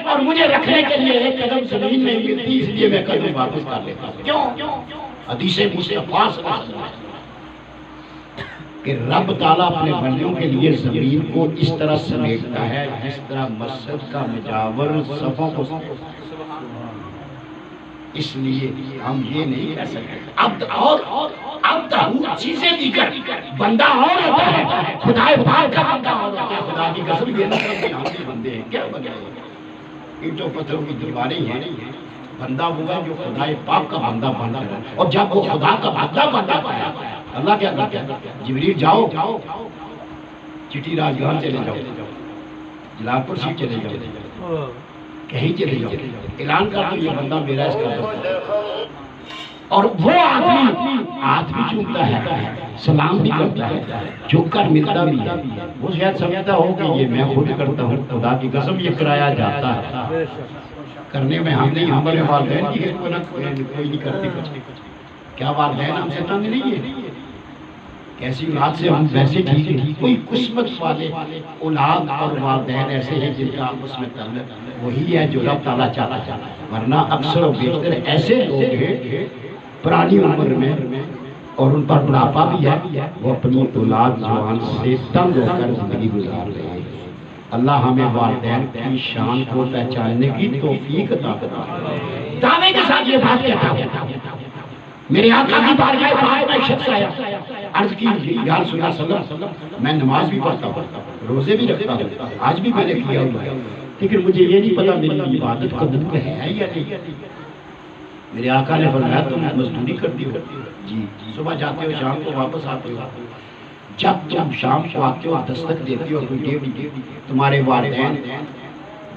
اور مجھے رکھنے کے لیے 1 قدم زمین نہیں ملتی, اس لیے میں قدم واپس کر لیتا ہوں. کیوں؟ حدیث مصطفیٰ صلی اللہ علیہ وسلم کہ رب تعالیٰ اپنے بندوں کے لیے زمین کو اس طرح سمیٹتا ہے جس طرح مسجد کا مجاور صفوں کو. اس لیے ہم یہ نہیں کہہ سکتے اب چیزیں دیگر بندہ اور ہوتا ہے, خدا پاک کا بندہ اور ہوتا ہے. خدا کی قسم یہ نہیں کہ ہم بھی بندے ہیں, کیا بندے ہیں؟ اینٹوں پتھروں کی دیواریں ہیں. بندہ ہوا ہے جو خدا پاک کا بندہ بنا ہے. اور جب وہ خدا کا بندہ پایا اللہ کیا کرتا ہے, جبریل جاؤ چٹی راجگاہ چلے جاؤ, جلال پور سے چلے جاؤ, کہیں چلے جاؤ, اعلان کر دو یہ بندہ میرا اس کا. اور وہ آدمی ہاتھ بھی چومتا ہے, سلام بھی کرتا ہے, جھک کر ملتا بھی ہے. وہ شاید سمجھتا ہو کہ یہ میں خود کرتا ہوں, خدا کی قسم یہ کرایا جاتا ہے. کرنے میں ہم نہیں, ہمارے والدین کی کوئی نہیں کرتے کچھ. کیا والدین ہم سے تنگ نہیں ہے؟ کیسی اولاد سے ہم ویسے ٹھیک ہے. کوئی قسمت والے اولاد اور والدین ایسے ہیں جن کا آپس میں تعلق وہی ہے جو رب تعالیٰ چاہتا ہے. ورنہ اکثر و بیشتر ایسے لوگ ہیں پرانی عمر میں اور ان پر بڑھاپا بھی ہے, وہ اپنی اولاد جوان سے تنگ ہو کر زندگی گزار رہے ہیں. اللہ ہمیں والدین کی شان کو پہچاننے کی توفیق عطا فرمائے. دعوے کے ساتھ یہ بات کہتا ہوں, میرے آقا کی بارگاہ پاک میں شخص آیا, عرض کی یا رسول اللہ صلی اللہ علیہ وسلم میں نماز بھی پڑھتا ہوں, روزے بھی رکھتا ہوں, آج بھی میں نے کیا ہوا ہے, لیکن مجھے یہ نہیں پتا میری عبادت قبول ہے یا نہیں. میرے آقا نے فرمایا تم مزدوری کرتی ہو, جی صبح جاتے ہو شام کو واپس آتے ہو. جب تم شام کو آتے ہو دستک دیتی ہو کوئی ڈیوٹی, تمہارے والدین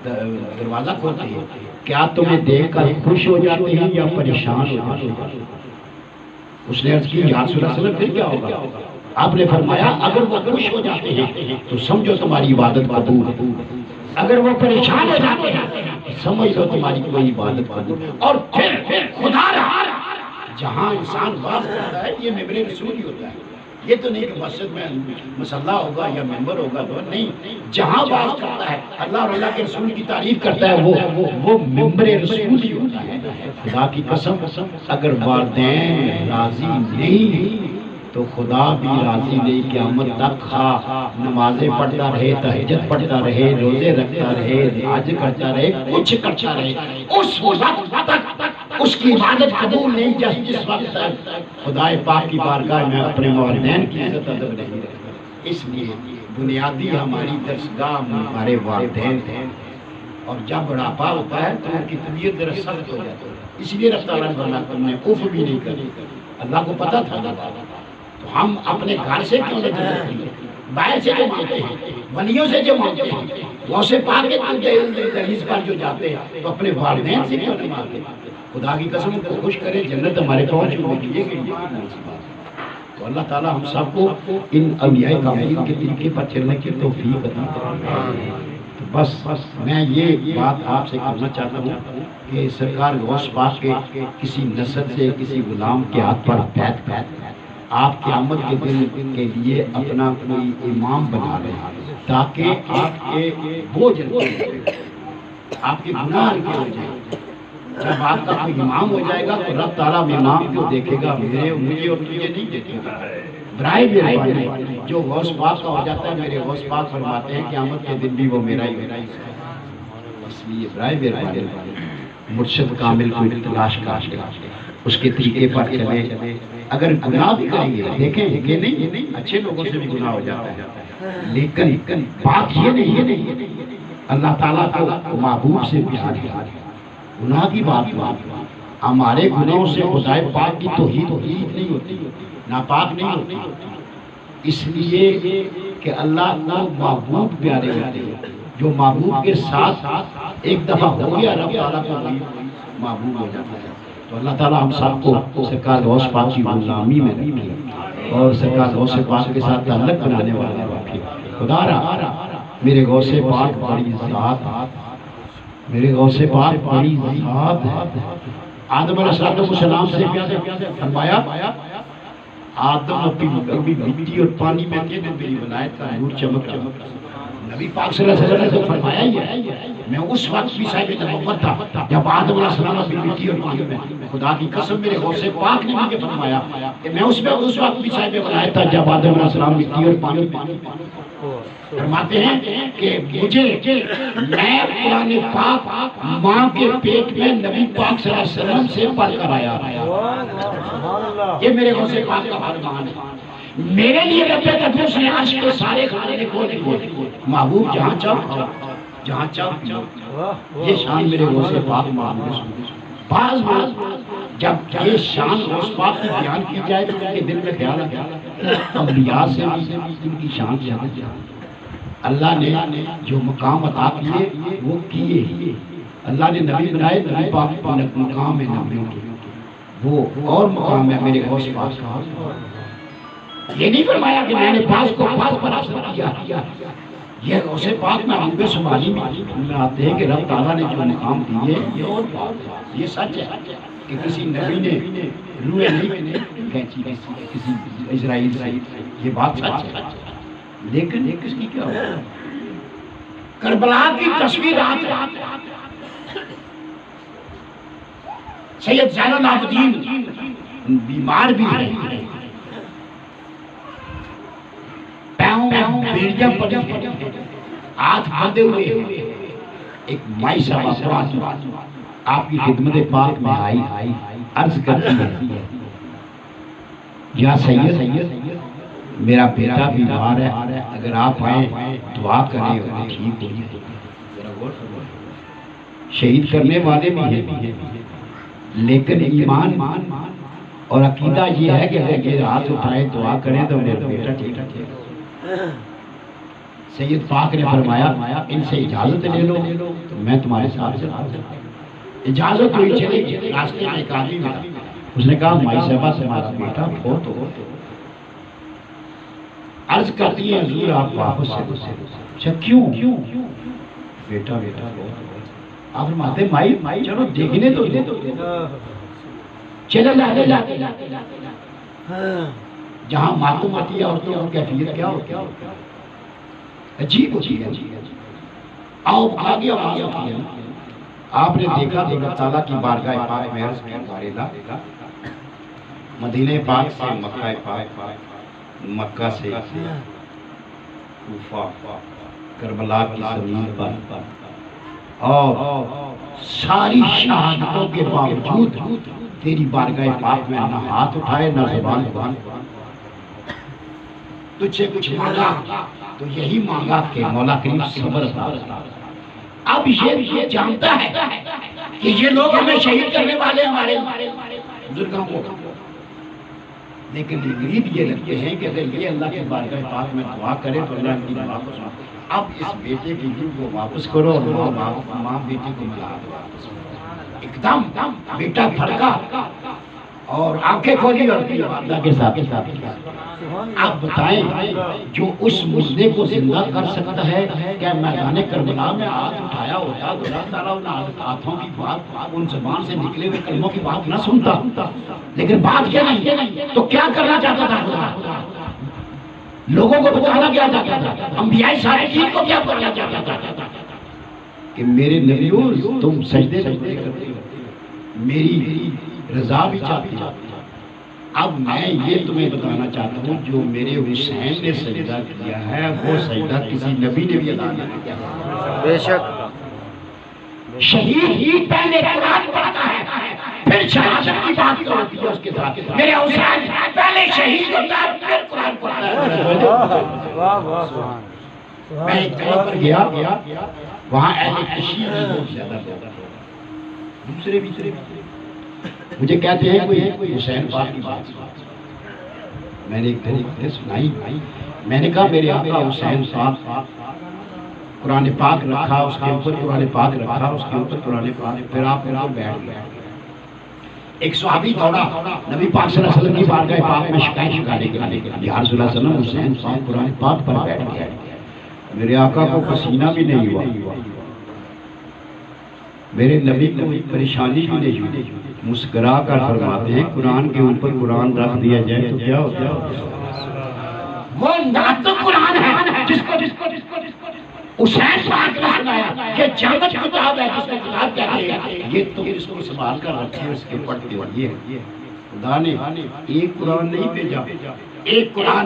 دروازہ کھولتے ہیں, کیا تمہیں دیکھ کر خوش ہو جاتے ہیں یا پریشان ہو جاتے ہیں؟ اس نے عرض کی یا رسول اللہ صلی اللہ علیہ وسلم پھر کیا ہوگا؟ آپ نے فرمایا اگر وہ خوش ہو جاتے ہیں تو سمجھو تمہاری عبادت قبول ہے, اگر وہ پریشان ہو جاتے ہیں سمجھ لو تمہاری کوئی عبادت قبول. اور پھر خدا رہا جہاں انسان باز کرتا ہے یہ ممبر رسول ہی ہوتا ہے. یہ تو نہیں کہ مسجد میں مصلی ہوگا یا ممبر ہوگا تو نہیں, جہاں باز کرتا ہے اللہ اور اللہ کے رسول کی تعریف کرتا ہے وہ ممبر رسول ہی ہوتا ہے. خدا کی قسم اگر والدین راضی نہیں تو خدا بھی راضی نہیں. قیامت تک نمازیں پڑھتا رہے, تہجد پڑھتا رہے, روزے رکھتا رہے, حج کرتا رہے, کچھ کرتا رہے, اس وقت تک اس کی عبادت قبول نہیں جس وقت تک خدا پاک کی بارگاہ میں اپنے والدین کی عزت ادب نہیں رکھتا. اس لیے بنیادی ہماری درسگاہ ہمارے والدین ہیں, اور جب بڑھاپا ہوتا ہے تو ان کی طبیعت ذرا سخت ہو جاتی ہے. اس لیے رب تعالیٰ نے فرمایا تم نے اف بھی نہیں کری. اللہ کو پتہ تھا تو ہم اپنے گھر سے کیوں نہیں کرتے, باہر سے جو مانگتے ہیں, ولیوں سے جو مانگتے ہیں, غوث پاک کے دہلیز پر جو جاتے ہیں تو اپنے والدین سے کیوں نہیں مانگتے؟ خدا کی قسم کو خوش کرے جنت ہمارے پہنچ ہوگی. تو اللہ تعالیٰ ہم سب کو ان اولیاء کاملین کے طریقے پر چلنے کی توفیق عطا فرمائے. تو بس میں یہ بات آپ سے کرنا چاہتا ہوں کہ سرکار غوث پاک کے کسی نسل سے کسی غلام کے ہاتھ پر بیعت آپ قیامت کے دن کے لیے اپنا کوئی امام بنا لیں تاکہ آپ کے بوجھ آپ کے گناہ کے ہو جائیں. جب آپ کا کوئی امام ہو جائے گا تو رب تعالیٰ امام کو دیکھے گا, مجھے اور تجھے نہیں دیکھے گا. برائے مہربانی جو غوث پاک کا ہو جاتا ہے میرے غوث پاک فرماتے ہیں قیامت کے دن بھی وہ میرا ہی اس لیے برائے مہربانی مرشد کامل کو تلاش کر اس کے طریقے پر چلے. اگر گناہ بھی کریں گے دیکھیں یہ نہیں اچھے لوگوں سے بھی گناہ ہو جاتا ہے لیکن بات یہ نہیں اللہ تعالیٰ کو محبوب سے پیار ہے. گناہ کی بات ہمارے گناہوں سے خدائے پاک کی توحید نہیں ہوتی, ناپاک نہیں ہوتی, اس لیے کہ اللہ کو محبوب پیارے ہوتے ہیں. جو محبوب کے ساتھ ایک دفعہ ہو گیا رب تعالیٰ کو محبوب ہو جاتا ہے. تو اللہ تعالیٰ ہم سب کو سرکار غوث پاک کی غلامی میں رکھے اور سرکار غوث پاک کے ساتھ تعلق بنانے والے رکھے. خدا را میرے غوث پاک بڑی ذات, میرے غوث پاک بڑی ذات ہے. آدم علیہ السلام سے فرمایا آدم اپنی مٹی اور پانی میں تھے میری ولایت کا نور چمک رہا. نبی پاک صلی اللہ علیہ وسلم نے تو فرمایا ہی ہے میں اس وقت بھی صاحب نبوت تھا جب آدم علیہ السلام اپنی مٹی اور پانی میں. خدا کی قسم میرے غوث پاک نے مجھے فرمایا کہ میں اس وقت بھی صاحب ولایت تھا جب آدم علیہ السلام مٹی اور پانی میں. فرماتے ہیں کہ مجھے میں قرآن پاک ماں کے پیٹ میں نبی پاک صلی اللہ علیہ وسلم سے پڑھ کر آیا. یہ میرے غوث پاک کا فرمان ہے. میرے لیے رب قدوس نے عرش کے سارے خانے کھول دیے. محبوب جہاں چاہو جہاں چاہو. یہ شان میرے غوث پاک محبوب. بعض جب یہ شان غوث پاک کی بیان کی جائے تو ان کے دل میں خیال آتا ہے اولیاء سے ان کی شان جہاں اللہ نے جو مقام عطا کیے وہ کیے. اللہ نے نبی بنائے, نبی پاک مقام ہے نبیوں کے, وہ اور مقام ہے میرے غوث پاک کا. یہ نہیں فرمایا کہ میں نے پاس کو پاس پر حاصل کیا. یہ غوث پاک محبوب سمالی میں آتے ہیں کہ رب تعالیٰ نے جو مقام دیے یہ اور بات. یہ سچ ہے کہ کسی نبی نے روح نہیں کھینچی کسی اسرائیل سے, یہ بات سچ ہے. لیکن کس کی کیا ہو کربلا کی تصویر سید زین العابدین بیمار بھی ہیں, پیاؤں بیڑیاں پڑی ہیں, ہاتھ بندھے ہوئے. ایک مائی صاحبہ آپ کی خدمت پاک میں آئی, عرض کرتی ہے یا سید میرا بیٹا بیمار ہے, اگر آپ آئیں دعا کریں اور ٹھیک ہو جائے. شہید کرنے والے بھی ہیں لیکن ایمان اور عقیدہ یہ ہے کہ اگر یہ ہاتھ اٹھائیں دعا کریں تو میرا بیٹا ٹھیک ہے. سید پاک نے فرمایا ان سے اجازت لے لو میں تمہارے ساتھ چلا. اجازت ہوئی چلے گی. راستے میں ایک آدمی ملا, اس نے کہا مائی صاحبہ سے ہمارا بیٹا بہت ہو. عرض کرتی ہے حضور آپ واپس سے. کیوں بیٹا آپ فرماتے مائی چلو دیکھنے تو چلے جاتے جہاں معلوم ہوتی ہے عورتوں کی کیفیت کیا ہوتی ہے, عجیب ہوتی ہے. آؤ آگے آواز ہوتی ہے. آپ نے دیکھا تو اللہ تعالیٰ کی بارگاہ پاک میں عرض کیا مدینہ پاک سے مکہ پاک, مکہ سے کوفہ, کربلا کی زمین پر اور ساری شہادتوں کے باوجود تیری بارگاہ پاک میں نہ ہاتھ اٹھائے نہ زبان بان. تجھ سے کچھ مانگا تو یہی مانگا کہ مولا کریم صبر عطا. اب یہ جانتا ہے کہ یہ لوگ ہمیں شہید کرنے والے ہمارے بزرگوں کو, لیکن امید یہ رکھتے ہیں کہ اگر یہ اللہ کے بارگاہ پاک میں دعا کرے تو اللہ ان کی دعا کو سنا۔ اب اس بیٹے کی روح کو واپس کرو اور ماں بیٹی کو ملا دو۔ ایک دم بیٹا پھڑکا اور آنکھیں کھولی اور اللہ کے ساتھ آپ بتائیں جو اس مردے کو زندہ کر سکتا ہے کیا میدان کربلا میں ہاتھ اٹھایا ہوتا تو اللہ تعالیٰ ان ہاتھوں کی بات ان زبان سے نکلے ہوئے کلموں کی بات نہ سنتا، لیکن بات کیا نہیں تو کیا کرنا چاہتا تھا خدا؟ لوگوں کو بتانا کیا چاہتا تھا؟ انبیاء صالحین کو کیا کرنا چاہتا تھا؟ کہ میرے نبیوں تم سجدے کرتے ہو، میری رضا بھی چاہتی ہو۔ اب میں یہ تمہیں بتانا چاہتا ہوں جو میرے حسین نے سجدہ کیا ہے وہ سجدہ کسی نبی نے بھی ادا نہیں کیا۔ بے شک شہید ہی پہلے قرآن پڑھتا ہے پھر شہادت کی بات ہوتی ہے اس کے ساتھ۔ میرے حسین پہلے شہید ہوتا ہے پھر قرآن پڑھتا ہے۔ واہ واہ میں ایک جگہ پر گیا وہاں اہل کشیر بھی بہت زیادہ دوسرے مجھے کہتے ہیں کوئی حسین پاک کی بات، میں نے ایک طریقے سنائی، میں نے کہا میرے آقا حسین پاک قرآن پاک رکھا، اس کے اوپر قرآن پاک رکھا، اس کے اوپر قرآن پاک، پھر آپ بیٹھ گئے۔ ایک صحابی دوڑا نبی پاک صلی اللہ علیہ وسلم کی بارگاہ پاک میں شکایت شکانے کے لیے، یا رسول اللہ صلی اللہ علیہ وسلم حسین پاک قرآن پاک پر بیٹھ گئے۔ میرے آقا کو پسینہ بھی نہیں ہوا، میرے نبی کو پریشانی بھی نہیں ہوئی، مسکرا کر فرماتے ہیں قرآن کے اوپر قرآن رکھ دیا جائے تو کیا ہوتا ہے؟ وہ ناطق قرآن ہے جس کو حسین پاک نے سنایا، یہ جامع کتاب ہے جس کو کتاب کہتے ہیں، یہ تم اس کو سنبھال کر رکھے اس کے پڑھتے ہو۔ یہ خدا نے ایک قرآن نہیں بھیجا، ایک قرآن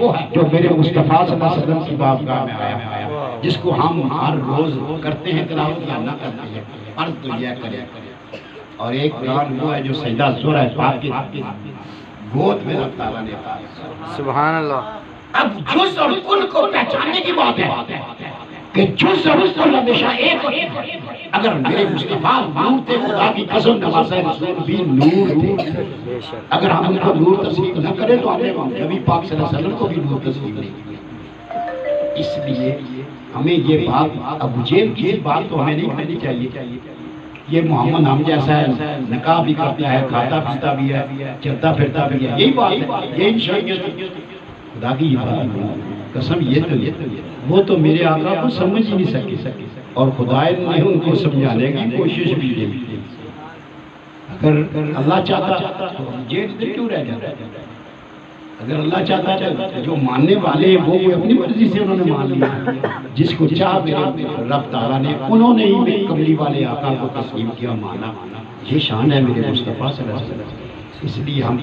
وہ ہے جو میرے مصطفیٰ صلی اللہ علیہ وسلم کی بارگاہ میں آیا، جس کو ہم ہر روز کرتے ہیں تلاوت یا نہ کرتے ہیں، فرض تو یہ کرے۔ اور ایک قرآن وہ ہے جو سجدہ سورہ پاک کی گود میں اللہ تعالیٰ نے پایا۔ سبحان اللہ۔ اب جز اور کل کو پہچاننے کی بات ہے کہ جز اور کل ہمیشہ ایک ہوتے۔ اگر میرے مصطفیٰ نور تھے، خدا کی قسم نواسہ رسول بھی نور تھے، اگر ہم ان کو نور تسلیم نہ کریں تو ہم نے نبی پاک صلی اللہ علیہ وسلم کو بھی نور تسلیم نہیں کیا۔ اس لیے ہمیں یہ بات ابو جہل کی بات تو ہمیں نہیں کرنی چاہیے۔ یہ محمد ہم جیسا ہے، نکاح بھی کرتا ہے، کھاتا پیتا بھی ہے، چلتا پھرتا بھی ہے، یہی بات ہے، یہی شریعت خدا کی قسم۔ یہ تو وہ تو میرے آقا کو سمجھ ہی نہیں سکے اور خدا نے ان کو سمجھانے کی کوشش بھی کی۔ اگر اللہ چاہتا تو جیل کیوں رہ جاتا؟ اگر اللہ چاہتا ہے جو ماننے والے ہیں وہ اپنی مرضی سے انہوں نے مان لیا، جس کو چاہ میرے رب تعالیٰ نے انہوں نے ہی کملی والے آقا کو تسلیم کیا، مانا۔ یہ شان ہے میرے مصطفیٰ صلی اللہ علیہ وسلم۔ اس لیے ہم